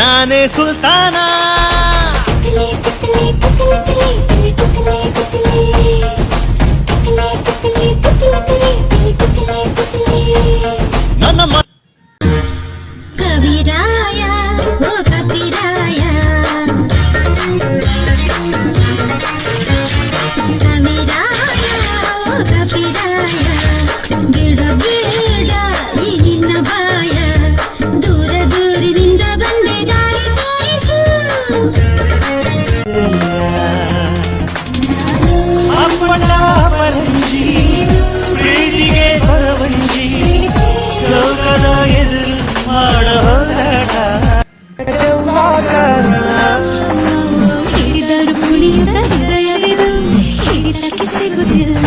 ನಾನೇ ಸುಲ್ತಾನ. ನನ್ನ ಕವಿರಾಯ ಓ ಕವಿರಾಯ ಕವಿರಾಯ ಓ ಕವಿರಾಯ ಬಿಡ ಬೇಡ ಈ ನಿನ್ನ ಬಾಯ ದೂರ ದೂರಿನಿಂದ ಬಂದೆ ದಾರಿ ತೋರಿಸು. ಅಪ್ಪಣ್ಣ ಪರಂಜಿ ಪ್ರೀತಿಗೆ ಹೊರವಂಜಿ ಲೋಕದ ಎದುರು ಮಾಡೋ ಹೋರಾಟ ಹಿಡಿದರು ಕುಣಿಯುತ್ತ ಹೃದಯವಿದು ಹಿಡಿತಕ್ಕೆ ಸಿಗುತ್ತಿಲ್ಲ.